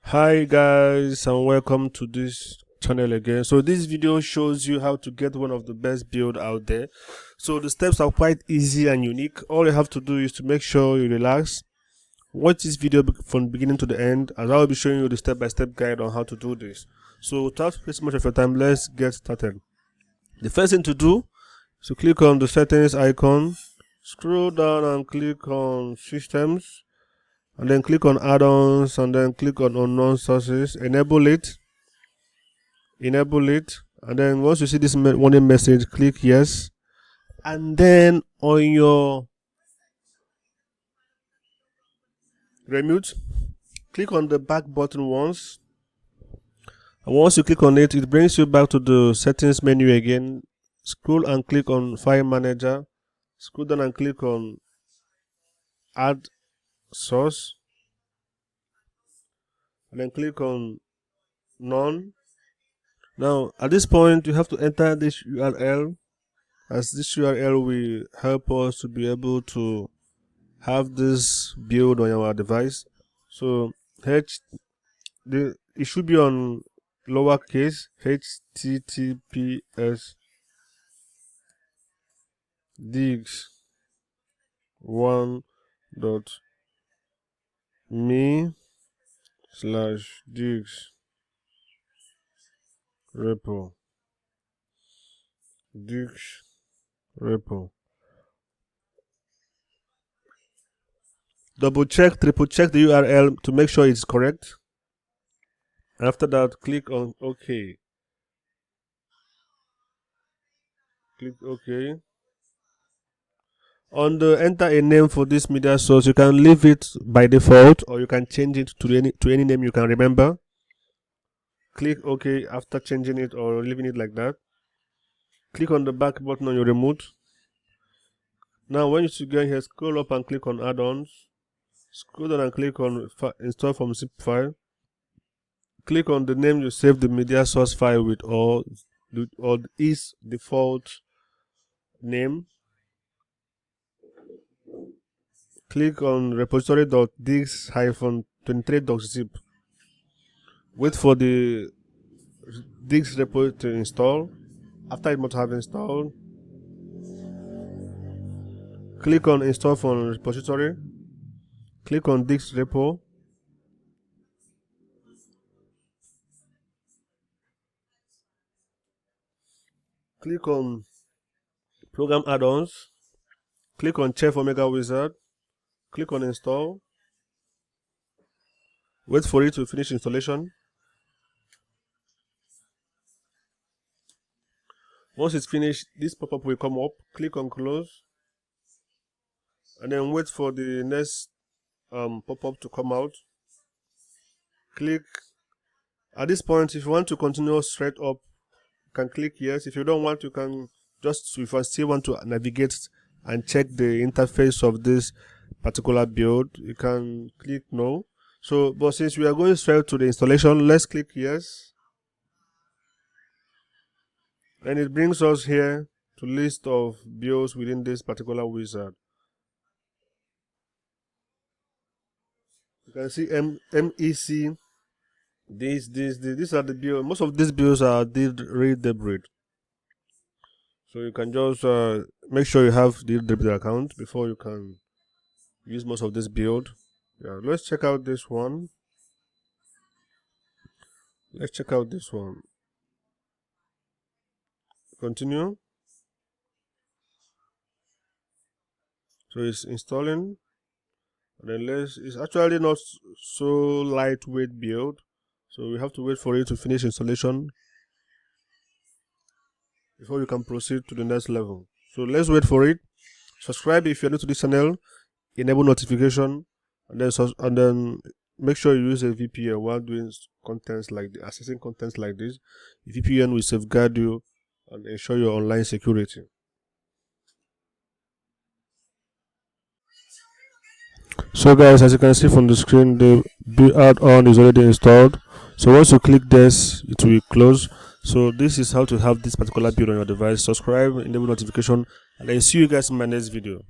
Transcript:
Hi guys, and welcome to this channel again. So this video shows you how to get one of the best build out there. So the steps are quite easy and unique. All you have to do is to make sure you relax, watch this video from beginning to the end, as I will be showing you the step-by-step guide on how to do this. So without wasting much of your time, let's get started. The first thing to do is to click on the settings icon, scroll down and click on systems, and then click on add-ons, and then click on unknown sources, enable it, and then once you see this warning message, click yes, and then on your remote, click on the back button once, and once you click on it, it brings you back to the settings menu again. Scroll and click on file manager, scroll down and click on add source, and then click on none. Now at this point you have to enter this URL, as this URL will help us to be able to have this build on our device. So it should be on lowercase, https digs1.me/digs repo. Double check, triple check the URL to make sure it's correct. After that, click on OK. Click OK. On the enter a name for this media source, you can leave it by default or you can change it to any name you can remember. Click OK after changing it or leaving it like that. Click on the back button on your remote. Now when you get here, scroll up and click on add-ons. Scroll down and click on install from zip file. Click on the name you saved the media source file with or its default name. Click on repository.digs-23.zip. Wait for the digs repo to install. After it must have installed, click on install from repository. Click on digs repo. Click on program add-ons. Click on Chef Omega Wizard. Click on install. Wait for it to finish installation. Once it's finished, this pop-up will come up. Click on close, and then wait for the next pop-up to come out. Click. At this point, if you want to continue straight up, you can click yes. If you don't want, you can just, if you still want to navigate and check the interface of this particular build, you can click no. So, but since we are going straight to the installation, let's click yes. And it brings us here to list of builds within this particular wizard. You can see MEC. These are the builds. Most of these builds are read debris. So you can just make sure you have the debris account before you can use most of this build. Yeah, let's check out this one. Continue. So it's installing, and then it's actually not so lightweight build, so we have to wait for it to finish installation before you can proceed to the next level. So let's wait for it. Subscribe if you're new to this channel, enable notification, and then make sure you use a VPN while doing accessing contents like this. The VPN will safeguard you and ensure your online security. So guys, as you can see from the screen, the build add-on is already installed. So once you click this, it will close. So this is how to have this particular build on your device. Subscribe, enable notification, and then see you guys in my next video.